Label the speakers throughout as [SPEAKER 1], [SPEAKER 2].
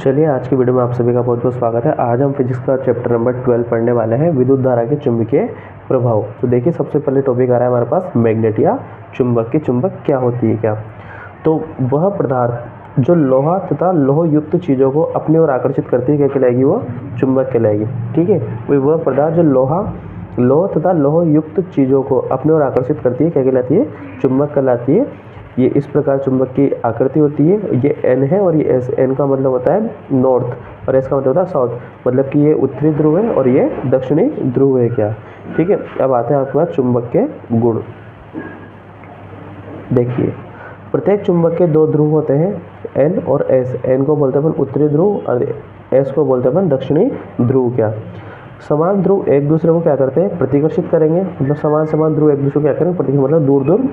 [SPEAKER 1] चलिए आज की वीडियो में आप सभी का बहुत बहुत स्वागत है। आज हम फिजिक्स का चैप्टर नंबर 12 पढ़ने वाले हैं, विद्युत धारा के चुंबकीय प्रभाव। तो देखिए सबसे पहले टॉपिक आ रहा है हमारे पास मैग्नेट या चुंबक की चुंबक क्या होती है क्या। तो वह पदार्थ जो लोहा तथा लोह युक्त चीज़ों को अपनी ओर आकर्षित करती है क्या कहलाएगी, वो चुंबक कहलाएगी। ठीक है, वह पदार्थ जो लोह तथा लोह युक्त चीज़ों को अपनी ओर आकर्षित करती है क्या कहलाती है, चुंबक कहलाती है। ये इस प्रकार चुंबक की आकृति होती है। ये एन है और ये एस। एन का मतलब होता है नॉर्थ और एस का मतलब होता है साउथ, मतलब कि ये उत्तरी ध्रुव है और ये दक्षिणी ध्रुव है क्या। ठीक है, अब आते हैं आपके पास चुंबक के गुण। देखिए प्रत्येक चुंबक के दो ध्रुव होते हैं, एन और एस। एन को बोलते हैं अपन उत्तरी ध्रुव और एस को बोलते हैं अपन दक्षिणी ध्रुव क्या। समान ध्रुव एक दूसरे को क्या करते हैं, प्रतिकर्षित करेंगे। मतलब समान ध्रुव एक दूसरे को क्या करेंगे, प्रतिकर्षित मतलब दूर दूर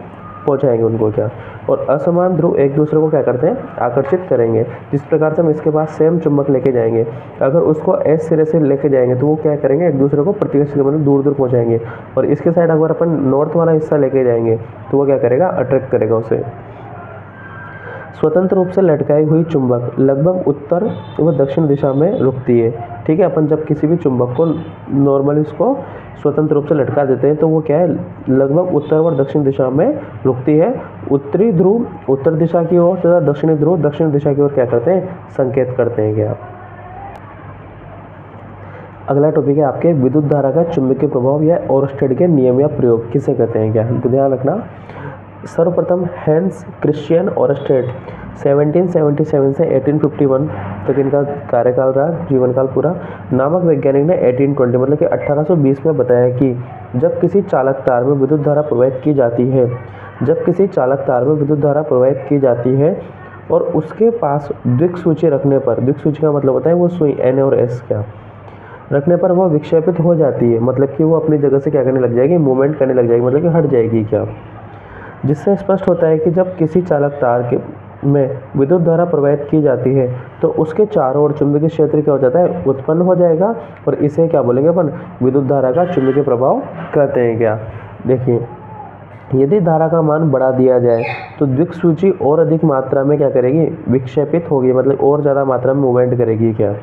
[SPEAKER 1] पहुंचाएंगे उनको क्या। और असमान ध्रुव एक दूसरे को क्या करते हैं, आकर्षित करेंगे। जिस प्रकार से हम इसके पास सेम चुंबक लेके जाएंगे, अगर उसको एस सिरे से लेके जाएंगे तो वो क्या करेंगे, एक दूसरे को प्रतिकर्षित मतलब दूर दूर पहुंचाएंगे। और इसके साइड अगर अपन नॉर्थ वाला हिस्सा लेके जाएंगे तो वो क्या करेगा, अट्रैक्ट करेगा उसे। स्वतंत्र रूप से लटकाई हुई चुंबक लगभग उत्तर व दक्षिण दिशा में रुकती है। ठीक है, अपन जब किसी भी चुंबक को नॉर्मली उसको स्वतंत्र रूप से लटका देते हैं तो वो क्या है, लगभग उत्तर व दक्षिण दिशा में रुकती है। उत्तरी ध्रुव उत्तर दिशा की ओर तथा दक्षिणी ध्रुव दक्षिण दिशा की ओर क्या करते हैं, संकेत करते हैं क्या। अगला टॉपिक है आपके विद्युत धारा का चुंबकीय प्रभाव या ओरस्टेड के नियम या प्रयोग किसे कहते हैं क्या। तो ध्यान रखना, सर्वप्रथम हैंस क्रिश्चियन ओरस्टेड 1777 से 1851 तक इनका कार्यकाल रहा, जीवनकाल पूरा, नामक वैज्ञानिक ने 1820 मतलब कि 1820 में बताया कि जब किसी चालक तार में विद्युत धारा प्रवाहित की जाती है और उसके पास दिक्सूची रखने पर, दिक्सूची का मतलब होता है वो सुई एन और एस क्या रखने पर वो विक्षेपित हो जाती है। मतलब कि वो अपनी जगह से क्या करने लग जाएगी, मूवमेंट करने लग जाएगी, मतलब कि हट जाएगी क्या। जिससे स्पष्ट होता है कि जब किसी चालक तार के में विद्युत धारा प्रवाहित की जाती है तो उसके चारों ओर चुंबकीय क्षेत्र क्या हो जाता है, उत्पन्न हो जाएगा। और इसे क्या बोलेंगे अपन, विद्युत धारा का चुंबकीय प्रभाव कहते हैं क्या। देखिए यदि धारा का मान बढ़ा दिया जाए तो दिक्सूची और अधिक मात्रा में क्या करेगी, विक्षेपित होगी, मतलब और ज़्यादा मात्रा में मूवमेंट करेगी क्या।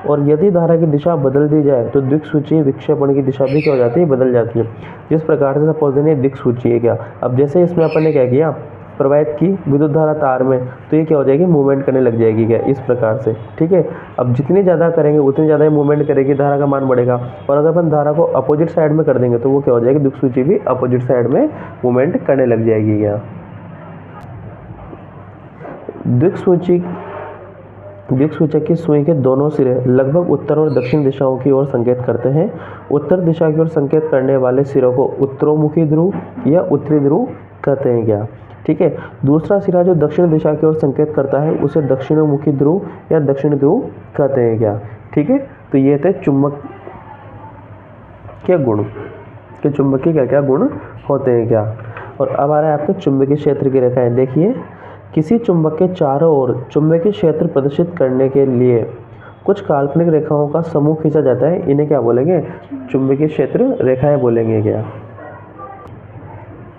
[SPEAKER 1] और यदि धारा की दिशा बदल दी जाए तो दिक्सूची विक्षेपण की दिशा भी क्या हो जाती है, बदल जाती है। जिस प्रकार से सपोज देने दिक्सूची है क्या, अब जैसे इसमें अपन ने क्या किया, प्रवाहित की विद्युत धारा तार में, तो ये क्या हो जाएगी, मूवमेंट करने लग जाएगी क्या, इस प्रकार से। ठीक है, अब जितनी ज़्यादा करेंगे उतनी ज़्यादा ही मूवमेंट करेगी, धारा का मान बढ़ेगा। और अगर अपन धारा को अपोजिट साइड में कर देंगे तो वो क्या हो जाएगी, दिक्सूची भी अपोजिट साइड में मूवमेंट करने लग जाएगी क्या। दिक्सूचक की सुई के दोनों सिरे लगभग उत्तर और दक्षिण दिशाओं की ओर संकेत करते हैं। उत्तर दिशा की ओर संकेत करने वाले सिरों को उत्तरोमुखी ध्रुव या उत्तरी ध्रुव कहते हैं क्या। ठीक है, दूसरा सिरा जो दक्षिण दिशा की ओर संकेत करता है उसे दक्षिणमुखी ध्रुव या दक्षिण ध्रुव कहते हैं क्या। ठीक है, तो ये थे चुंबक के गुण कि चुंबक के क्या क्या गुण होते हैं क्या। और अब आ रहा है आपके चुंबकीय क्षेत्र की रेखाएं। देखिए किसी चुंबक के चारों ओर चुंबकीय क्षेत्र प्रदर्शित करने के लिए कुछ काल्पनिक रेखाओं का समूह खींचा जाता है, इन्हें क्या बोलेंगे, चुंबकीय क्षेत्र रेखाएं बोलेंगे क्या।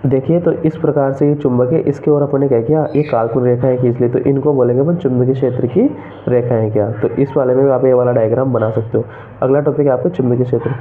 [SPEAKER 1] देखिए तो इस प्रकार से ये चुंबक है, इसके ओर अपन ने क्या किया, ये काल्पनिक रेखाएं खींच ली, तो इनको बोलेंगे अपन चुंबकीय क्षेत्र की रेखाएं क्या। तो इस वाले में आप ये वाला डायग्राम बना सकते हो। अगला टॉपिक है आपका चुंबकीय क्षेत्र।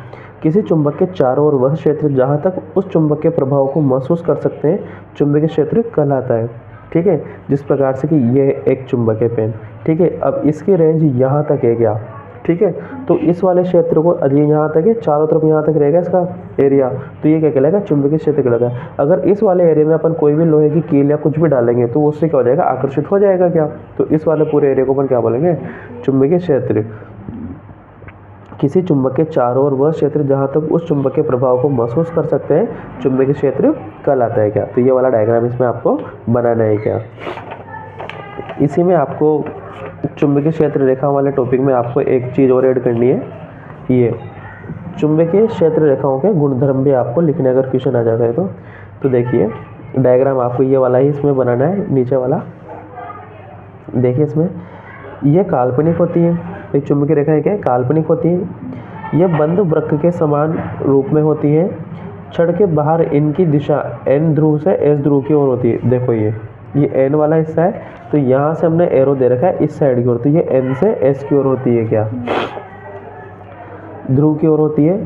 [SPEAKER 1] किसी चुंबक के चारों ओर वह क्षेत्र जहाँ तक उस चुंबक के प्रभाव को महसूस कर सकते हैं चुंबकीय क्षेत्र कहलाता है। ठीक है, जिस प्रकार से कि ये एक चुंबक है पेन। ठीक है, अब इसकी रेंज यहाँ तक है क्या। ठीक है, तो इस वाले क्षेत्र को यहाँ तक है, चारों तरफ यहाँ तक रहेगा इसका एरिया, तो ये क्या कहलाएगा, चुंबकीय क्षेत्र कहलाएगा। अगर इस वाले एरिया में अपन कोई भी लोहे की कील या कुछ भी डालेंगे तो उससे क्या हो जाएगा, आकर्षित हो जाएगा क्या। तो इस वाले पूरे एरिया को अपन क्या बोलेंगे, चुंबकीय क्षेत्र। किसी चुंबक के चारों ओर वह क्षेत्र जहाँ तक उस चुंबक के प्रभाव को महसूस कर सकते हैं चुंबकीय क्षेत्र कहलाता है क्या। तो ये वाला डायग्राम इसमें आपको बनाना है क्या। इसी में आपको चुंबकीय क्षेत्र रेखा वाले टॉपिक में आपको एक चीज़ और ऐड करनी है, ये चुंबकीय क्षेत्र रेखाओं के गुणधर्म भी आपको लिखने अगर क्वेश्चन आ जाता है तो देखिए डायग्राम आपको ये वाला ही इसमें बनाना है, नीचे वाला। देखिए इसमें ये काल्पनिक होती है, एक चुंबकीय रेखाएं क्या काल्पनिक होती है। यह बंद वृत्त के समान रूप में होती है। छड़ के बाहर इनकी दिशा एन ध्रुव से एस ध्रुव की ओर होती है। देखो ये एन वाला हिस्सा है तो यहाँ से हमने एरो दे रखा है इस साइड की ओर, तो ये N से S की ओर होती है क्या, ध्रुव की ओर होती है,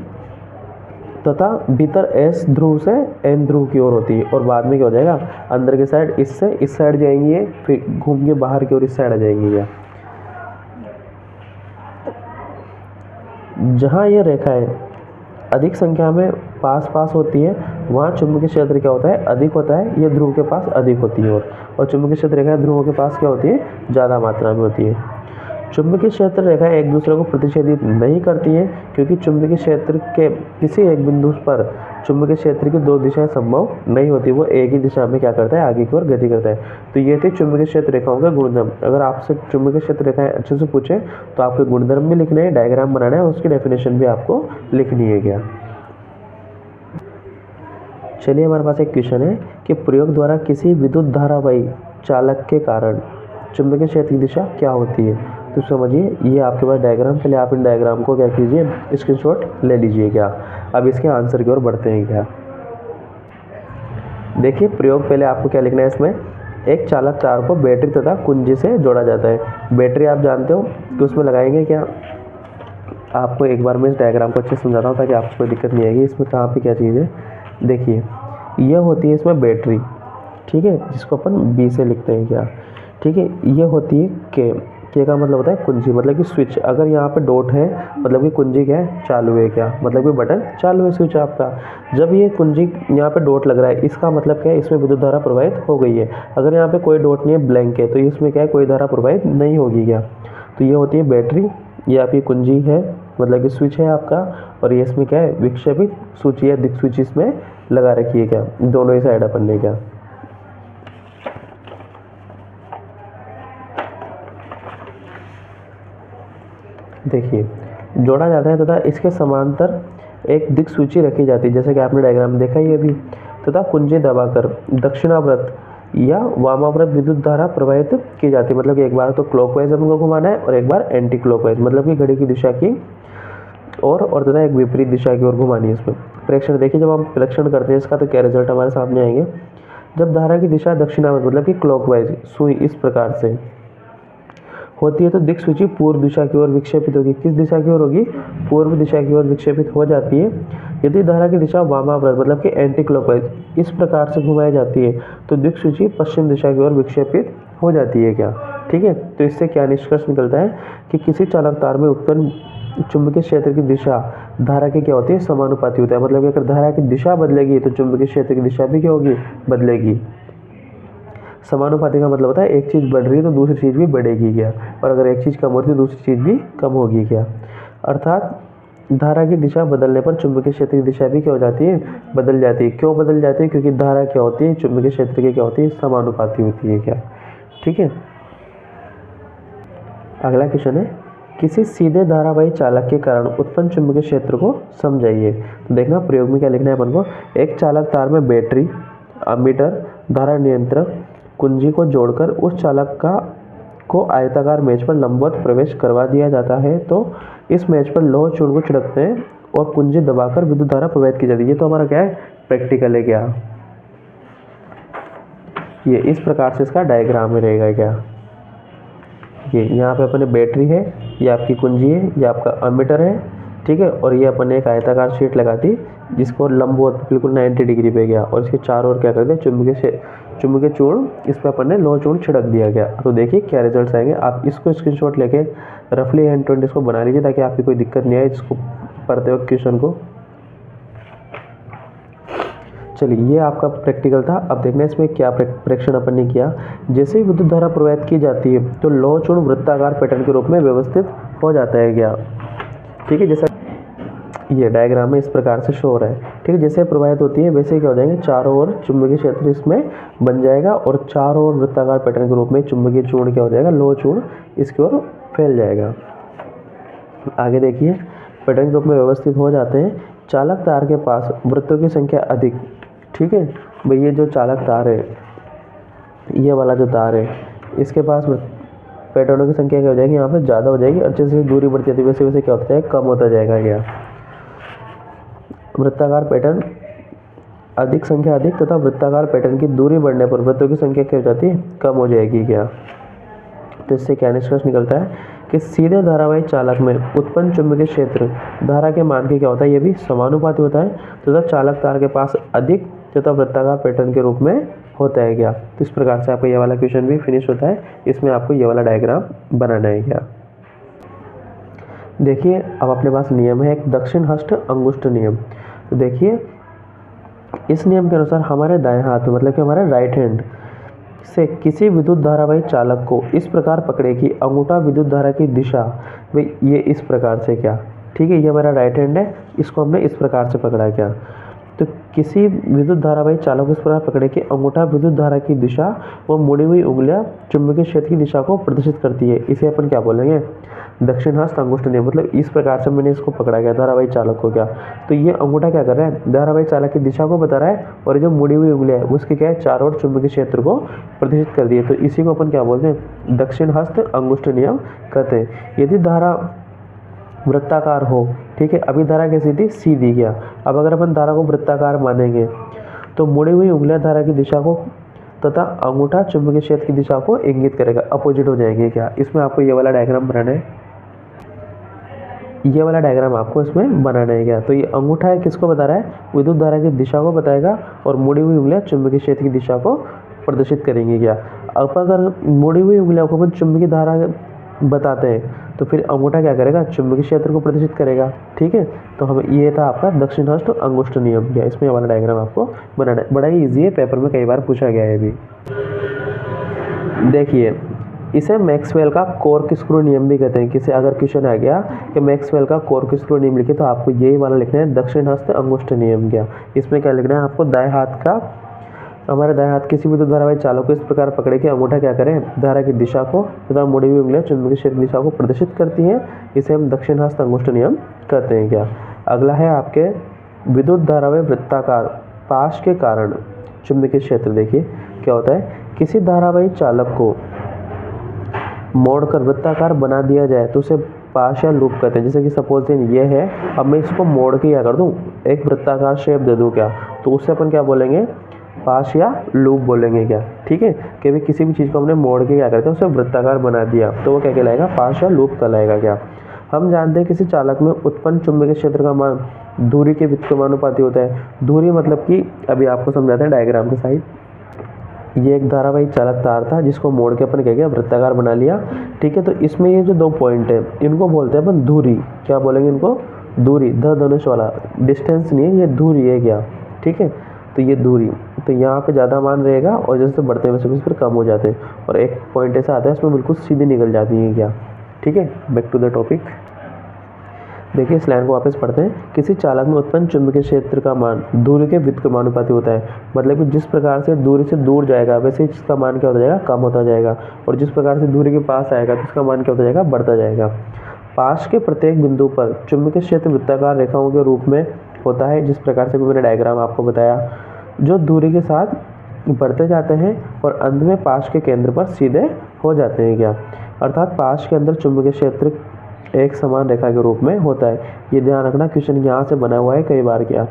[SPEAKER 1] तथा भीतर S ध्रुव से N ध्रुव की ओर होती है। और बाद में क्या हो जाएगा, अंदर के साइड इससे इस साइड जाएंगी ये, फिर घूम के बाहर की ओर इस साइड आ जाएंगी क्या। जहाँ ये रेखाएं अधिक संख्या में पास पास होती है वहाँ चुंबकीय क्षेत्र क्या होता है, अधिक होता है, ये ध्रुव के पास अधिक होती है। और चुंबकीय क्षेत्र रेखाएं ध्रुवों के पास क्या होती है, ज़्यादा मात्रा में होती है। चुंबकीय क्षेत्र रेखाएं एक दूसरे को प्रतिच्छेदित नहीं करती हैं, क्योंकि चुंबकीय क्षेत्र के किसी एक बिंदु पर चुंबकीय क्षेत्र की दो दिशाएं संभव नहीं होती, वो एक ही दिशा में क्या करता है, आगे की ओर गति करता है। तो ये थे चुंबकीय क्षेत्र रेखाओं के गुणधर्म। अगर आपसे चुंबकीय क्षेत्र रेखाएं अच्छे से पूछे तो आपके गुणधर्म भी लिखने हैं, डायग्राम बनाना है, उसकी डेफिनेशन भी आपको लिखनी है क्या। चलिए हमारे पास एक क्वेश्चन है कि प्रयोग द्वारा किसी विद्युत धारावाही चालक के कारण चुंबकीय क्षेत्र की दिशा क्या होती है। तो समझिए, ये आपके पास डायग्राम, पहले आप इन डायग्राम को क्या कीजिए, स्क्रीनशॉट ले लीजिए क्या। अब इसके आंसर की ओर बढ़ते हैं क्या। देखिए प्रयोग, पहले आपको क्या लिखना है इसमें, एक चालक तार को बैटरी तथा कुंजी से जोड़ा जाता है। बैटरी आप जानते हो कि उसमें लगाएंगे क्या, आपको एक बार मैं इस डायग्राम को अच्छे से समझाता हूँ ताकि आपको कोई दिक्कत नहीं आएगी। इसमें कहाँ पे क्या चीज़ है, देखिए यह होती है इसमें बैटरी, ठीक है, जिसको अपन बी से लिखते हैं क्या, ठीक है। ये होती है के का मतलब होता है कुंजी, मतलब कि स्विच। अगर यहाँ पे डॉट है मतलब कि कुंजी क्या है, चालू है क्या, मतलब कि बटन चालू है स्विच आपका। जब ये कुंजी यहाँ पे डॉट लग रहा है, इसका मतलब क्या है, इसमें विद्युत धारा प्रवाहित हो गई है। अगर यहाँ पे कोई डॉट नहीं है, ब्लैंक है, तो इसमें क्या है, कोई धारा प्रवाहित नहीं होगी क्या। तो ये होती है बैटरी, ये आपकी कुंजी है, मतलब कि स्विच है आपका, और ये इसमें क्या है, विक्षेपित सूची या दिक् स्विच इसमें लगा रखी है क्या, दोनों ही साइड अपन ने क्या। देखिए जोड़ा जाता है तथा इसके समांतर एक दिक् सूची रखी जाती है, जैसे कि आपने डायग्राम में देखा ही अभी, तथा कुंजी दबाकर दक्षिणाव्रत या वामाव्रत विद्युत धारा प्रवाहित की जाती है। मतलब कि एक बार तो क्लॉकवाइज हमको घुमाना है और एक बार एंटी क्लॉकवाइज, मतलब कि घड़ी की दिशा की और तथा एक विपरीत दिशा की ओर घुमानी है। इसमें प्रेक्षण देखिए, जब हम प्रेक्षण करते हैं इसका तो क्या रिजल्ट हमारे सामने आएंगे। जब धारा की दिशा दक्षिणावर्त मतलब कि क्लॉकवाइज सुई इस प्रकार से होती है तो दिक् सूची पूर्व दिशा की ओर विक्षेपित होगी। किस दिशा की ओर होगी, पूर्व दिशा की ओर विक्षेपित हो जाती है। यदि धारा की दिशा वामाव्रत मतलब कि एंटी क्लॉकवाइज इस प्रकार से घुमाई जाती है तो दिक् सूची पश्चिम दिशा की ओर विक्षेपित हो जाती है क्या, ठीक है। तो इससे क्या निष्कर्ष निकलता है कि किसी चालक तार में उत्पन्न चुंबकीय क्षेत्र की दिशा धारा की क्या होती है, समानुपाती होता है। मतलब अगर धारा की दिशा बदलेगी तो चुंबकीय क्षेत्र की दिशा भी क्या होगी, बदलेगी। समानुपाती का मतलब होता है एक चीज़ बढ़ रही है तो दूसरी चीज़ भी बढ़ेगी क्या, और अगर एक चीज़ कम होती है तो दूसरी चीज़ भी कम होगी क्या। अर्थात धारा की दिशा बदलने पर चुंबकीय क्षेत्र की दिशा भी क्या हो जाती है, बदल जाती है। क्यों बदल जाती है, क्योंकि धारा क्या होती है, चुंबकीय क्षेत्र की क्या होती है, समानुपाती होती है क्या, ठीक है। अगला क्वेश्चन है, किसी सीधे धारावाही चालक के कारण उत्पन्न चुंबकीय क्षेत्र को समझाइए। तो देखना प्रयोग में क्या लिखना है अपन को, एक चालक तार में बैटरी, अमीटर, धारा नियंत्रक, कुंजी को जोड़कर उस चालक को आयताकार मेज पर लंबवत प्रवेश करवा दिया जाता है। तो इस मेज पर लोह चूर्ण को छिड़कते हैं और कुंजी दबाकर विद्युत धारा प्रवाहित की जाती है। ये तो हमारा क्या है, प्रैक्टिकल है क्या। ये इस प्रकार से इसका डायग्राम में रहेगा क्या। ये यहाँ पे अपने बैटरी है, ये आपकी कुंजी है, ये आपका अमीटर है, ठीक है। और ये अपन ने एक आयताकार शीट लगा दी जिसको लंबवत बिल्कुल 90 डिग्री पे गया, और इसके चारों ओर क्या कर दिया, चुंबकीय चूर्ण, इस पर अपन ने लोह चूर्ण छिड़क दिया गया। तो देखिए क्या रिजल्ट्स आएंगे। आप इसको स्क्रीनशॉट लेके रफली हैंड 20 इसको बना लीजिए ताकि आपकी कोई दिक्कत नहीं आए इसको पढ़ते वक्त क्वेश्चन को। चलिए ये आपका प्रैक्टिकल था। अब देखना इसमें क्या प्रेक्षण अपन ने किया। जैसे ही विद्युत धारा प्रवाहित की जाती है तो लोह चूर्ण वृत्ताकार पैटर्न के रूप में व्यवस्थित हो जाता है क्या, ठीक है। जैसा ये डायग्राम में इस प्रकार से शो हो रहा है, ठीक है। जैसे प्रवाहित होती है वैसे क्या हो जाएंगे, चारों ओर चुंबकीय क्षेत्र इसमें बन जाएगा और चारों ओर वृत्ताकार पैटर्न के रूप में चुंबकीय चूर्ण क्या हो जाएगा, लोह चूर्ण इसकी ओर फैल जाएगा। आगे देखिए, पैटर्न के रूप में व्यवस्थित हो जाते हैं। चालक तार के पास वृत्तों की संख्या अधिक, ठीक है भाई। ये जो चालक तार है, ये वाला जो तार है, इसके पास पैटर्नों की संख्या क्या हो जाएगी, यहाँ पे ज़्यादा हो जाएगी, और जैसे दूरी बढ़ती जाती है वैसे वैसे क्या होता है, कम होता जाएगा क्या। वृत्ताकार पैटर्न अधिक संख्या अधिक तथा वृत्ताकार पैटर्न की दूरी बढ़ने पर वृत्तों की संख्या क्या हो जाती है, कम हो जाएगी क्या। तो इससे क्या निष्कर्ष निकलता है कि सीधे धारावाही चालक में उत्पन्न चुंबकीय क्षेत्र धारा के मान के क्या होता है, ये भी समानुपाती होता है तथा चालक तार के पास अधिक तथा वृत्ताकार पैटर्न के रूप में होता है क्या। तो इस प्रकार से आपका ये वाला क्वेश्चन भी फिनिश होता है। इसमें आपको ये वाला डायग्राम बनाना है क्या। देखिए अब अपने पास नियम है एक दक्षिण हस्त अंगुष्ठ नियम। तो देखिए इस नियम के अनुसार हमारे दाएं हाथ में मतलब कि हमारे राइट हैंड से किसी विद्युत धारावाही चालक को इस प्रकार पकड़े कि अंगूठा विद्युत धारा की दिशा भाई ये इस प्रकार से क्या, ठीक है, ये हमारा राइट हैंड है, इसको हमने इस प्रकार से पकड़ा क्या। तो किसी विद्युत धारावाही चालक को इस प्रकार पकड़े कि अंगूठा विद्युत धारा की दिशा व मुड़ी हुई उंगलियां चुंबकीय क्षेत्र की दिशा को प्रदर्शित करती है, इसे अपन क्या बोलेंगे, दक्षिण हस्त अंगुष्ठ नियम। मतलब इस प्रकार से मैंने इसको पकड़ा गया धारावाही चालक को क्या, तो ये अंगूठा क्या कर रहा है, धारावाही चालक की दिशा को बता रहा है और जो मुड़ी हुई उंगलियां है उसके क्या है, चारों ओर चुंबकीय क्षेत्र को प्रदर्शित कर दिए। तो इसी को अपन क्या बोलते हैं, दक्षिण हस्त अंगुष्ठ नियम कहते हैं। यदि धारा वृत्ताकार हो, ठीक है, अभी धारा कैसी थी, सीधी क्या, अब अगर अपन धारा को वृत्ताकार मानेंगे तो मुड़ी हुई उंगलियां धारा की दिशा को तथा अंगूठा चुंबकीय क्षेत्र की दिशा को इंगित करेगा, अपोजिट हो जाएंगे क्या। इसमें आपको ये वाला डायग्राम बनाना है, ये वाला डायग्राम आपको इसमें बनाना है क्या। तो ये अंगूठा है किसको बता रहा है, विद्युत धारा की दिशा को बताएगा और मुड़ी हुई उंगलियां चुंबकीय क्षेत्र की दिशा को प्रदर्शित करेंगी क्या। अब अगर मुड़ी हुई उंगलियों को अपन चुंबकीय धारा बताते हैं तो फिर अंगूठा क्या करेगा, चुंबकीय क्षेत्र को प्रदर्शित करेगा, ठीक है। तो हम ये था आपका दक्षिण हस्त अंगुष्ठ नियम क्या, इसमें वाला डायग्राम आपको बनाना है। बड़ा ही ईजी है, पेपर में कई बार पूछा गया है भी। देखिए इसे मैक्सवेल का कॉर्क स्क्रू नियम भी कहते हैं। किसी अगर क्वेश्चन आ गया कि मैक्सवेल का कॉर्क स्क्रू नियम लिखे तो आपको यही वाला लिखना है, दक्षिण हस्त अंगुष्ठ नियम क्या। इसमें क्या लिखना है आपको, दाएं हाथ का, हमारे दाएं हाथ किसी विद्युत धारावाही चालक को इस प्रकार पकड़े कि अंगूठा क्या करें, धारा की दिशा को तथा मुड़ी हुई उंगलियां चुंबकीय क्षेत्र दिशा को प्रदर्शित करती हैं, इसे हम दक्षिण हस्त अंगुष्ठ नियम कहते हैं क्या। अगला है आपके विद्युत धारावाही वृत्ताकार पाश के कारण चुंबकीय क्षेत्र। देखिए क्या होता है, किसी धारावाही चालक को मोड़कर वृत्ताकार बना दिया जाए तो उसे पाश या लूप कहते हैं। जैसे कि सपोज ये है, अब मैं इसको मोड़ के क्या कर दूं, एक वृत्ताकार शेप दे दूं क्या, तो उससे अपन क्या बोलेंगे, पाश या लूप बोलेंगे क्या, ठीक है। कि भाई किसी भी चीज़ को हमने मोड़ के क्या करते हैं, उसे वृत्ताकार बना दिया तो वो क्या कहलाएगा, पाश या लूप कहलाएगा क्या। हम जानते हैं किसी चालक में उत्पन्न चुंबकीय क्षेत्र का मान दूरी के व्युत्क्रमानुपाती होता है। दूरी मतलब कि अभी आपको समझाते हैं डायग्राम के साइड, ये एक धारावाही चालक तार था जिसको मोड़ के अपन क्या किया, वृत्ताकार बना लिया, ठीक है। तो इसमें ये जो दो पॉइंट है इनको बोलते हैं अपन दूरी, क्या बोलेंगे इनको, दूरी, धनुष वाला, डिस्टेंस नहीं है, ये दूरी है क्या, ठीक है। तो ये दूरी, तो यहाँ पे ज़्यादा मान रहेगा और जैसे बढ़ते हैं वैसे फिर कम हो जाते हैं और एक पॉइंट ऐसा आता है इसमें बिल्कुल सीधी निकल जाती है क्या, ठीक है। Back to the topic. देखिए इस लाइन को वापस पढ़ते हैं। किसी चालक में उत्पन्न चुंबकीय क्षेत्र का मान दूरी के व्युत्क्रमानुपाती होता है। मतलब कि जिस प्रकार से दूरी से दूर जाएगा वैसे इसका मान क्या होता जाएगा, कम होता जाएगा, और जिस प्रकार से दूरी के पास आएगा तो इसका मान क्या होता जाएगा, बढ़ता जाएगा। पाश के प्रत्येक बिंदु पर चुंबकीय क्षेत्र वृत्ताकार रेखाओं के रूप में होता है, जिस प्रकार से मैंने डायग्राम आपको बताया, जो दूरी के साथ बढ़ते जाते हैं और अंत में पाश के केंद्र पर सीधे हो जाते हैं क्या। अर्थात पाश के अंदर चुंबकीय क्षेत्र एक समान रेखा के रूप में होता है। ये ध्यान रखना, क्वेश्चन यहाँ से बना हुआ है कई बार क्या,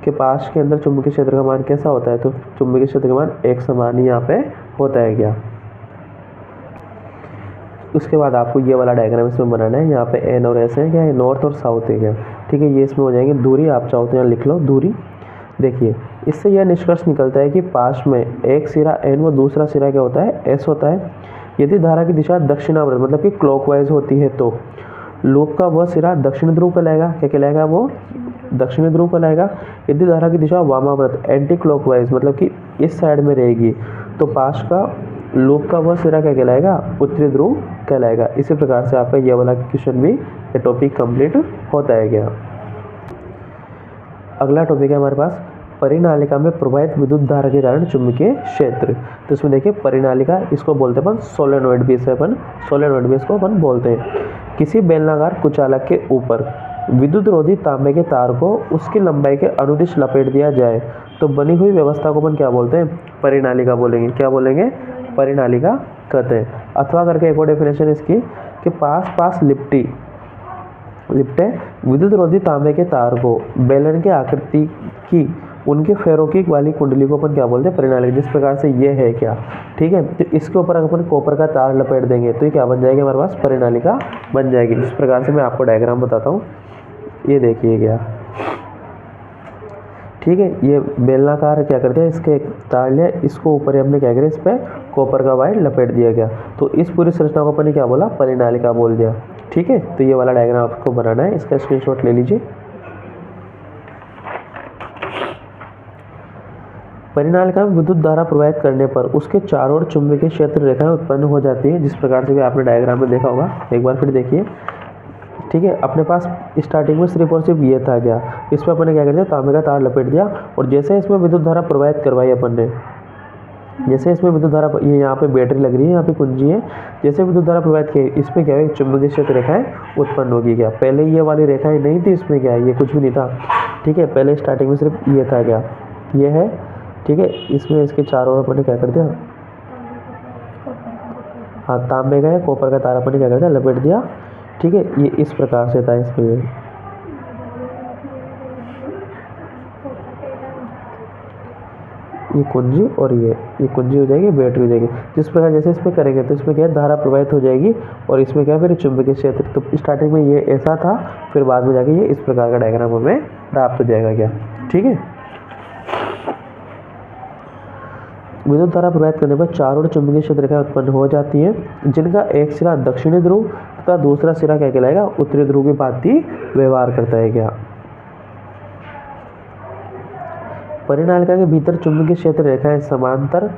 [SPEAKER 1] कि पाश के अंदर चुंबकीय क्षेत्र का मान कैसा होता है, तो चुंबकीय क्षेत्र का मान एक समान ही यहाँ पे होता है क्या। उसके बाद आपको ये वाला डायग्राम इसमें बनाना है। यहाँ पे एन और एस है क्या, है नॉर्थ और साउथ है क्या, ठीक है। ये इसमें हो जाएंगे दूरी, आप चाहो तो यहाँ लिख लो दूरी। देखिए इससे यह निष्कर्ष निकलता है कि पाश में एक सिरा एन व दूसरा सिरा क्या होता है, एस होता है। यदि धारा की दिशा दक्षिणावर्त मतलब कि क्लॉकवाइज होती है तो लूप का वह सिरा दक्षिण ध्रुव कहलाएगा, क्या कहलाएगा, वो दक्षिणी ध्रुव कहलाएगा। यदि धारा की दिशा वामावर्त एंटी क्लॉकवाइज मतलब कि इस साइड में रहेगी तो पाश का लूप का वह सिरा क्या कहलाएगा, उत्तरी ध्रुव कहलाएगा। इसी प्रकार से आपका यह वाला क्वेश्चन भी, ये टॉपिक कंप्लीट होता है क्या। अगला टॉपिक है हमारे पास परिनालिका में प्रवाहित विद्युत धारा के कारण चुंबकीय क्षेत्र। तो इसमें देखिए परिनालिका, इसको बोलते हैं अपन सोलेनोइड भी, इसे अपन सोलेनोइड भी इसको अपन बोलते हैं। किसी बेलनाकार कुचालक के ऊपर विद्युत रोधी तांबे के तार को उसकी लंबाई के अनुदिश लपेट दिया जाए तो बनी हुई व्यवस्था को अपन क्या बोलते हैं, परिनालिका बोलेंगे, क्या बोलेंगे, परिनालिका कहते हैं। अथवा करके एक और डेफिनेशन इसकी, कि पास पास लिपटे विद्युत रोधी तांबे के तार को बेलन के आकृति की उनके फेरों वाली कुंडली को अपन क्या बोलते हैं, परिनालिका। जिस प्रकार से ये है क्या, ठीक है। तो इसके ऊपर अपन कॉपर का तार लपेट देंगे तो ये क्या बन जाएगी, हमारे पास परिनालिका बन जाएगी। जिस प्रकार से मैं आपको डायग्राम बताता हूँ, ये देखिए क्या, ठीक है। ये बेलनाकार क्या करते हैं, इसके तार लिया, इसको ऊपर हमने क्या किया, इस पर कॉपर का वायर लपेट दिया गया। तो इस पूरी संरचना को अपन ने क्या बोला, परिनालिका बोल दिया, ठीक है। तो ये वाला डायग्राम आपको बनाना है, इसका स्क्रीनशॉट ले लीजिए। परिनालिका में विद्युत धारा प्रवाहित करने पर उसके चारों ओर चुंबकीय क्षेत्र रेखाएं उत्पन्न हो जाती है, जिस प्रकार से भी आपने डायग्राम में देखा होगा। एक बार फिर देखिए, ठीक है। अपने पास स्टार्टिंग में सिर्फ और सिर्फ ये था क्या, इस पर अपन ने क्या कर दिया, तांबे का तार लपेट दिया, और जैसे इसमें विद्युत धारा प्रवाहित करवाई अपन ने, जैसे इसमें विद्युत धारा, ये यहाँ पे बैटरी लग रही है, यहाँ पे कुंजी है, जैसे विद्युत धारा प्रवाहित की, इसमें क्या है, चुंबकीय क्षेत्र रेखाएं उत्पन्न होगी क्या। पहले ये वाली रेखाएं नहीं थी, इसमें क्या है, ये कुछ भी नहीं था, ठीक है। पहले स्टार्टिंग में सिर्फ ये था क्या, ये है, ठीक है। इसमें इसके चारों ओर अपन ने क्या कर दिया, हाँ, तांबे का या कॉपर का तार अपन ने क्या कर दिया, लपेट दिया, ठीक है। ये इस प्रकार से था, इसमें ये कुंजी और ये कुंजी हो जाएगी, बैटरी हो जाएगी। जिस प्रकार जैसे इसमें करेंगे तो इसमें क्या है, धारा प्रवाहित हो जाएगी, और इसमें क्या है, फिर चुंबकीय क्षेत्र। तो स्टार्टिंग में ये ऐसा था, फिर बाद में जाके ये इस प्रकार का डायग्राम हमें प्राप्त हो जाएगा क्या, ठीक है। विद्युत धारा प्रवाहित करने पर चारों ओर चुंबकीय क्षेत्र रेखाएं उत्पन्न हो जाती हैं, जिनका एक सिरा दक्षिणी ध्रुव तथा दूसरा सिरा क्या कहलाएगा, उत्तरी ध्रुव की भांति व्यवहार करता है क्या। परिनालिका के भीतर चुंबकीय क्षेत्र रेखाएं समांतर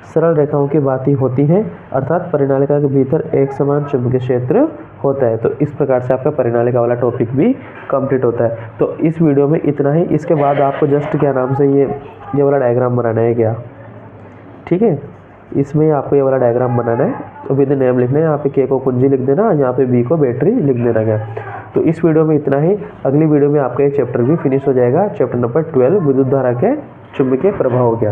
[SPEAKER 1] सरल रेखाओं की भांति होती हैं, अर्थात परिनालिका के भीतर एक समान चुंबकीय क्षेत्र होता है। तो इस प्रकार से आपका परिनालिका वाला टॉपिक भी कंप्लीट होता है। तो इस वीडियो में इतना ही। इसके बाद आपको जस्ट क्या नाम से ये वाला डायग्राम बनाना है क्या, ठीक है। इसमें आपको ये वाला डायग्राम बनाना है, तो विद नेम लिखना है, यहाँ पे के को कुंजी लिख देना, यहाँ पे बी को बैटरी लिख देना क्या। तो इस वीडियो में इतना ही। अगली वीडियो में आपका ये चैप्टर भी फिनिश हो जाएगा, चैप्टर नंबर 12 विद्युत धारा के चुंबकीय प्रभाव क्या।